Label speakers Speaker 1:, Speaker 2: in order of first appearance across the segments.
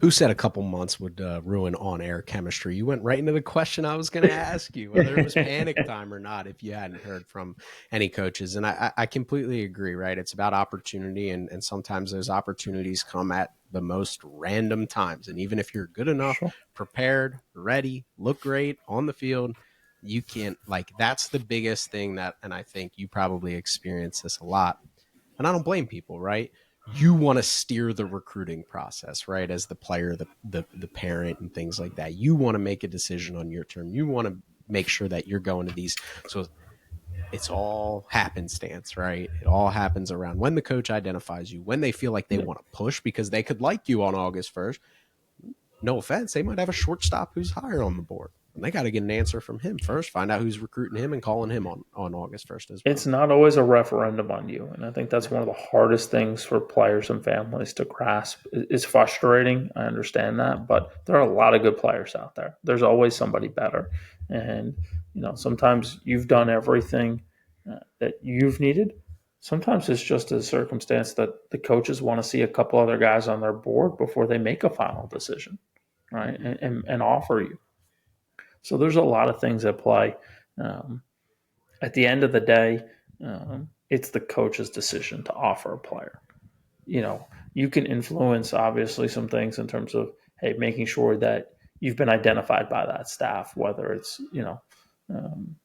Speaker 1: Who said a couple months would ruin on-air chemistry? You went right into the question I was going to ask you, whether it was panic time or not, if you hadn't heard from any coaches. And I completely agree, right? It's about opportunity, and sometimes those opportunities come at the most random times. And even if you're good enough,
Speaker 2: Sure.
Speaker 1: prepared, ready, look great on the field, you can't, like, that's the biggest thing that, and I think you probably experience this a lot. And I don't blame people, right? You want to steer the recruiting process, right? As the player, the parent, and things like that. You want to make a decision on your term. You want to make sure that you're going to these. So it's all happenstance, right? It all happens around when the coach identifies you, when they feel like they
Speaker 2: Yeah.
Speaker 1: want to push because they could like you on August 1st. No offense, they might have a shortstop who's higher on the board. And they got to get an answer from him first, find out who's recruiting him and calling him on August 1st as
Speaker 2: It's
Speaker 1: well.
Speaker 2: not always a referendum on you. And I think that's
Speaker 1: Yeah.
Speaker 2: one of the hardest things for players and families to grasp. It's frustrating. I understand that. But there are a lot of good players out there. There's always somebody better. And, sometimes you've done everything that you've needed. Sometimes it's just a circumstance that the coaches want to see a couple other guys on their board before they make a final decision, right?
Speaker 1: Mm-hmm.
Speaker 2: And offer you. So there's a lot of things at play. Um, at the end of the day, it's the coach's decision to offer a player. You can influence obviously some things in terms of, hey, making sure that you've been identified by that staff, whether it's um,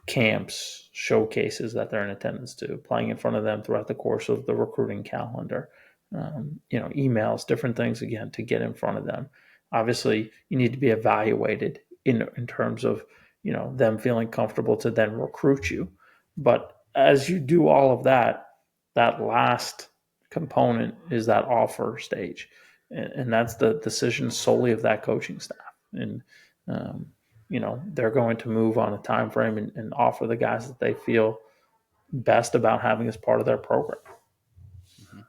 Speaker 2: camps, showcases that they're in attendance to, playing in front of them throughout the course of the recruiting calendar, emails, different things again to get in front of them. Obviously, you need to be evaluated in terms of them feeling comfortable to then recruit you. But as you do all of that, that last component is that offer stage, and that's the decision solely of that coaching staff. And um, they're going to move on a time frame and offer the guys that they feel best about having as part of their program.
Speaker 1: Mm-hmm.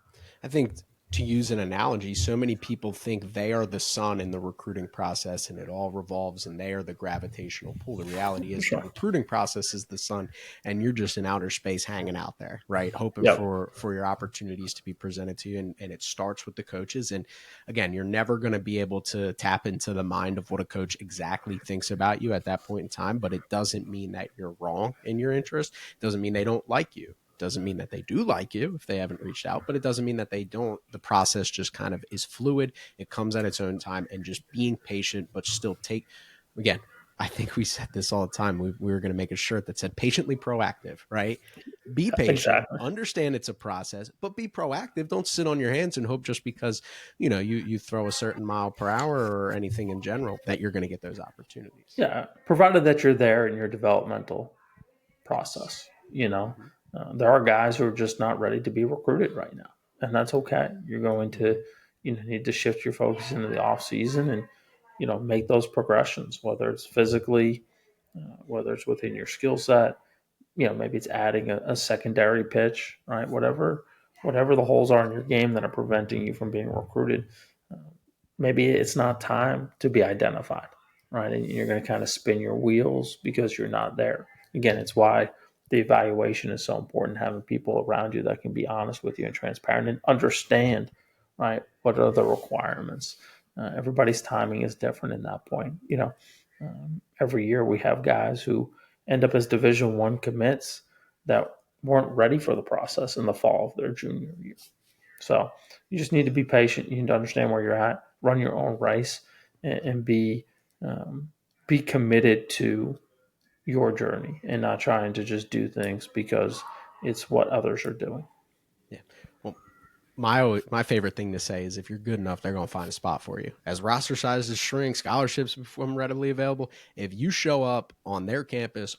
Speaker 1: I think, to use an analogy, so many people think they are the sun in the recruiting process and it all revolves and they are the gravitational pull. The reality is the
Speaker 2: Sure.
Speaker 1: recruiting process is the sun and you're just in outer space hanging out there, right? Hoping
Speaker 2: Yep.
Speaker 1: for your opportunities to be presented to you. And it starts with the coaches. And again, you're never going to be able to tap into the mind of what a coach exactly thinks about you at that point in time, but it doesn't mean that you're wrong in your interest. It doesn't mean they don't like you. Doesn't mean that they do like you if they haven't reached out, but it doesn't mean that they don't. The process just kind of is fluid. It comes at its own time, and just being patient, but still take, again, I think we said this all the time. We were going to make a shirt that said patiently proactive, right? Be patient,
Speaker 2: Exactly.
Speaker 1: understand it's a process, but be proactive. Don't sit on your hands and hope just because, you throw a certain mile per hour or anything in general that you're going to get those opportunities.
Speaker 2: Yeah. Provided that you're there in your developmental
Speaker 1: Yes.
Speaker 2: process,
Speaker 1: Mm-hmm.
Speaker 2: there are guys who are just not ready to be recruited right now, and that's okay. You're going
Speaker 1: Mm-hmm.
Speaker 2: to, need to shift your focus into the off season and, make those progressions, whether it's physically, whether it's within your skill set, maybe it's adding a secondary pitch, right? Whatever the holes are in your game that are preventing you from being recruited, uh, maybe it's not time to be identified, right? And you're going to kind of spin your wheels because you're not there. Again, it's why the evaluation is so important. Having people around you that can be honest with you and transparent and understand, right? What are the requirements? Everybody's timing is different in that point. Every year we have guys who end up as Division I commits that weren't ready for the process in the fall of their junior year. So you just need to be patient. You need to understand where you're at, run your own race, and um, be committed to your journey and not trying to just do things because it's what others are doing.
Speaker 1: Yeah. Well, my favorite thing to say is if you're good enough, they're going to find a spot for you. As roster sizes shrink, scholarships become readily available. If you show up on their campus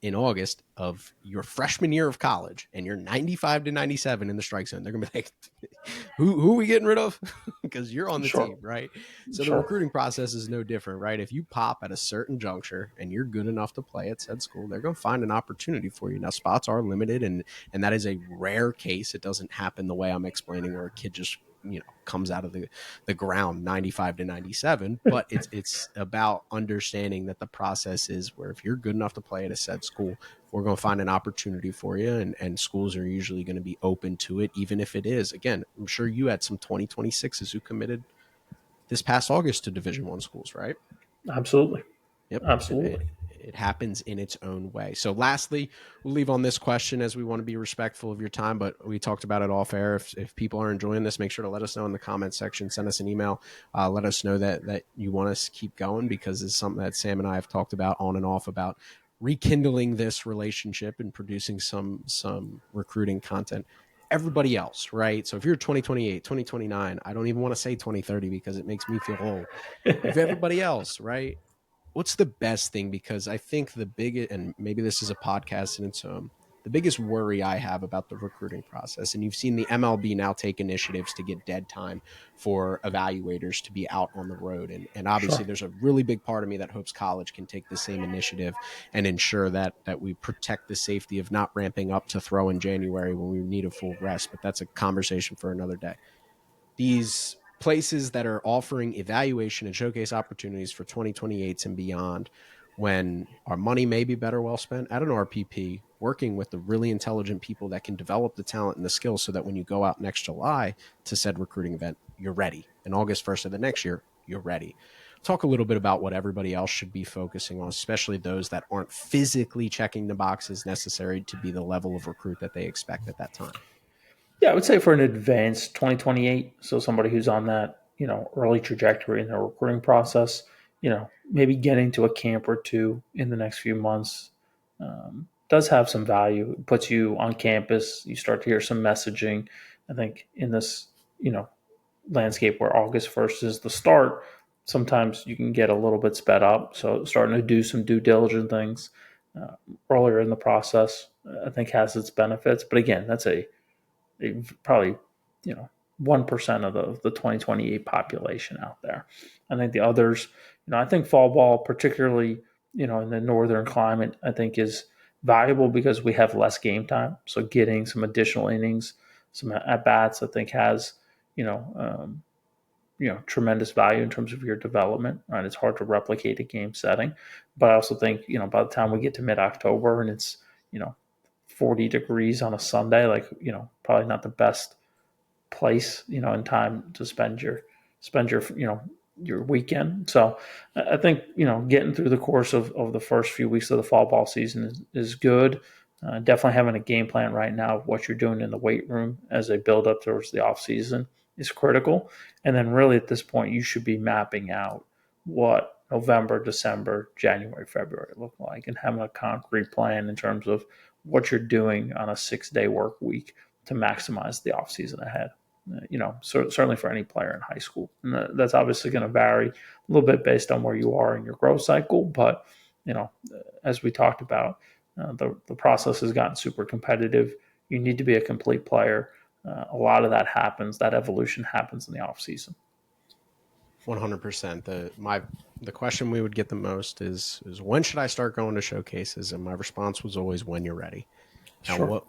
Speaker 1: in August of your freshman year of college and you're 95 to 97 in the strike zone, they're going to be like, who are we getting rid of? Because you're on the
Speaker 2: Sure,
Speaker 1: team, right? So the
Speaker 2: sure.
Speaker 1: recruiting process is no different, right? If you pop at a certain juncture and you're good enough to play at said school, they're going to find an opportunity for you. Now, spots are limited, and that is a rare case. It doesn't happen the way I'm explaining, where a kid just comes out of the ground 95 to 97, but it's about understanding that the process is where if you're good enough to play at a said school, we're going to find an opportunity for you, and schools are usually going to be open to it, even if it is, again, I'm sure you had some 2026s who committed this past August to Division I schools, right?
Speaker 2: Absolutely.
Speaker 1: Yep.
Speaker 2: Absolutely.
Speaker 1: It happens in its own way. So, lastly, we'll leave on this question as we want to be respectful of your time, but we talked about it off air. If people are enjoying this, make sure to let us know in the comments section. Send us an email. Let us know that you want us to keep going, because it's something that Sam and I have talked about on and off about rekindling this relationship and producing some recruiting content. Everybody else, right? So if you're 2028, 2029, I don't even want to say 2030 because it makes me feel old. If everybody else, right? What's the best thing? Because I think the biggest, and maybe this is a podcast in its own, the biggest worry I have about the recruiting process, and you've seen the MLB now take initiatives to get dead time for evaluators to be out on the road. And obviously
Speaker 2: Sure.
Speaker 1: there's a really big part of me that hopes college can take the same initiative and ensure that we protect the safety of not ramping up to throw in January when we need a full rest. But that's a conversation for another day. These places that are offering evaluation and showcase opportunities for 2028s and beyond, when our money may be better well spent at an RPP, working with the really intelligent people that can develop the talent and the skills so that when you go out next July to said recruiting event, you're ready. And August 1st of the next year, you're ready. Talk a little bit about what everybody else should be focusing on, especially those that aren't physically checking the boxes necessary to be the level of recruit that they expect at that time.
Speaker 2: Yeah, I would say for an advanced 2028, so somebody who's on that, early trajectory in their recruiting process, maybe getting to a camp or two in the next few months does have some value. It puts you on campus. You start to hear some messaging. I think in this, landscape where August 1st is the start, sometimes you can get a little bit sped up. So starting to do some due diligence things uh, earlier in the process, I think has its benefits. But again, that's probably 1% of the 2028 population out there. I think the others, I think fall ball, particularly in the northern climate, I think is valuable because we have less game time. So getting some additional innings, some at bats, I think has you know um, tremendous value in terms of your development. Right, it's hard to replicate a game setting, but I also think by the time we get to mid October and it's 40 degrees on a Sunday, like probably not the best place, in time to spend your your weekend. So I think getting through the course of the first few weeks of the fall ball season is good. Definitely having a game plan right now of what you're doing in the weight room as they build up towards the off season is critical. And then really at this point, you should be mapping out what November, December, January, February look like, and having a concrete plan in terms of what you're doing on a 6-day work week to maximize the off season ahead. Certainly for any player in high school, and that's obviously going to vary a little bit based on where you are in your growth cycle. But as we talked about, the process has gotten super competitive. You need to be a complete player. A lot of that evolution happens in the off season.
Speaker 1: 100%. The question we would get the most is when should I start going to showcases? And my response was always when you're ready. Now,
Speaker 2: Sure.
Speaker 1: what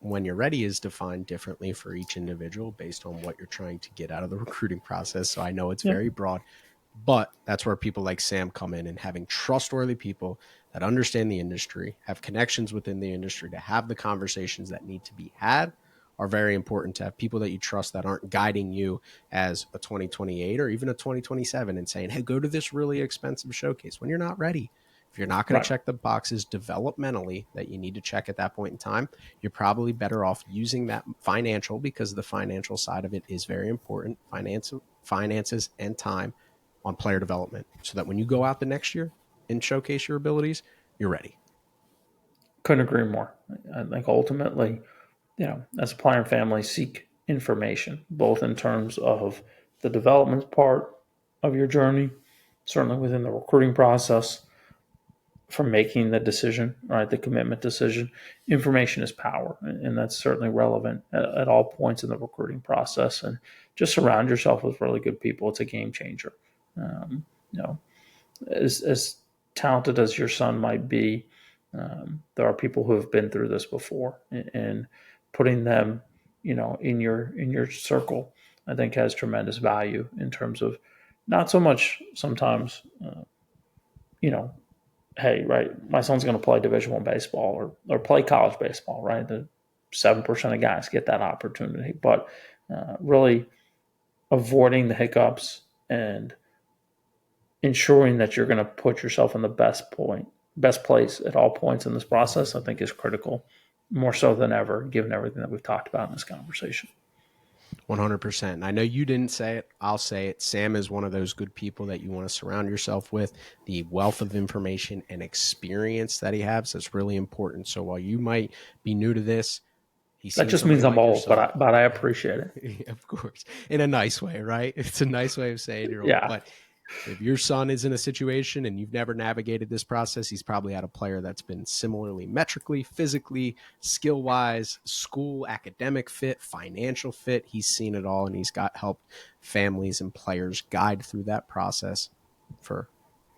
Speaker 1: when you're ready is defined differently for each individual based on what you're trying to get out of the recruiting process. So I know it's
Speaker 2: Yeah.
Speaker 1: very broad, but that's where people like Sam come in, and having trustworthy people that understand the industry, have connections within the industry to have the conversations that need to be had are very important. To have people that you trust that aren't guiding you as a 2028 or even a 2027 and saying, hey, go to this really expensive showcase when you're not ready. If you're not going to
Speaker 2: Right.
Speaker 1: check the boxes developmentally that you need to check at that point in time, you're probably better off using that financial, because the financial side of it is very important, finances and time, on player development, so that when you go out the next year and showcase your abilities, you're ready.
Speaker 2: Couldn't agree more. I think ultimately, as a player and family, seek information both in terms of the development part of your journey, certainly within the recruiting process, for making the decision, right? The commitment decision. Information is power, and that's certainly relevant at all points in the recruiting process. And just surround yourself with really good people. It's a game changer. Um, you know, as talented as your son might be, there are people who have been through this before, and putting them, in your circle, I think has tremendous value in terms of not so much sometimes, you know, hey, right, my son's going to play Division I baseball or play college baseball, right? The 7% of guys get that opportunity, but really avoiding the hiccups, and ensuring that you're going to put yourself in the best place at all points in this process, I think is critical, more so than ever, given everything that we've talked about in this conversation.
Speaker 1: 100%. And I know you didn't say it. I'll say it. Sam is one of those good people that you want to surround yourself with. The wealth of information and experience that he has is really important. So while you might be new to this, he's
Speaker 2: That
Speaker 1: seen
Speaker 2: just
Speaker 1: somebody
Speaker 2: means I'm
Speaker 1: like
Speaker 2: old, but
Speaker 1: yourself.
Speaker 2: I appreciate it.
Speaker 1: Of course, in a nice way, right? It's a nice way of saying you're old.
Speaker 2: Yeah,
Speaker 1: But if your son is in a situation and you've never navigated this process, he's probably had a player that's been similarly metrically, physically, skill wise, school, academic fit, financial fit. He's seen it all, and he's got helped families and players guide through that process for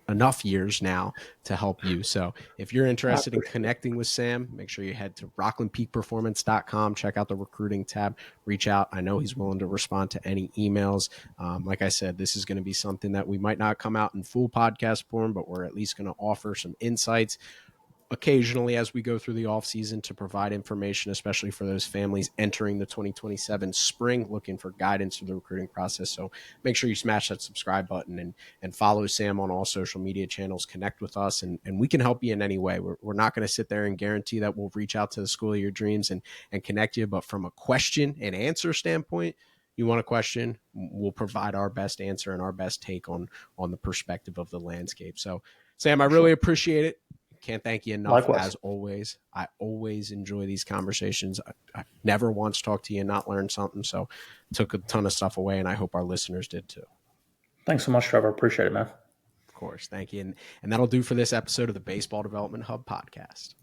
Speaker 1: enough years now to help you. So if you're
Speaker 2: I
Speaker 1: interested in
Speaker 2: appreciate it.
Speaker 1: connecting with Sam, make sure you head to rocklandpeakperformance.com, check out the recruiting tab, reach out. I know he's willing to respond to any emails. Like I said, this is going to be something that we might not come out in full podcast form, but we're at least going to offer some insights occasionally as we go through the off season to provide information, especially for those families entering the 2027 spring, looking for guidance through the recruiting process. So make sure you smash that subscribe button and follow Sam on all social media channels, connect with us, and we can help you in any way. We're not going to sit there and guarantee that we'll reach out to the school of your dreams and connect you, but from a question and answer standpoint, you want a question, we'll provide our best answer and our best take on the perspective of the landscape. So Sam, I
Speaker 2: For
Speaker 1: really
Speaker 2: sure.
Speaker 1: appreciate it. Can't thank you enough,
Speaker 2: Likewise.
Speaker 1: as always. I always enjoy these conversations. I never once talked to you and not learned something. So took a ton of stuff away, and I hope our listeners did too.
Speaker 2: Thanks so much, Trevor. Appreciate it, man.
Speaker 1: Of course. Thank you. And that'll do for this episode of the Baseball Development Hub podcast.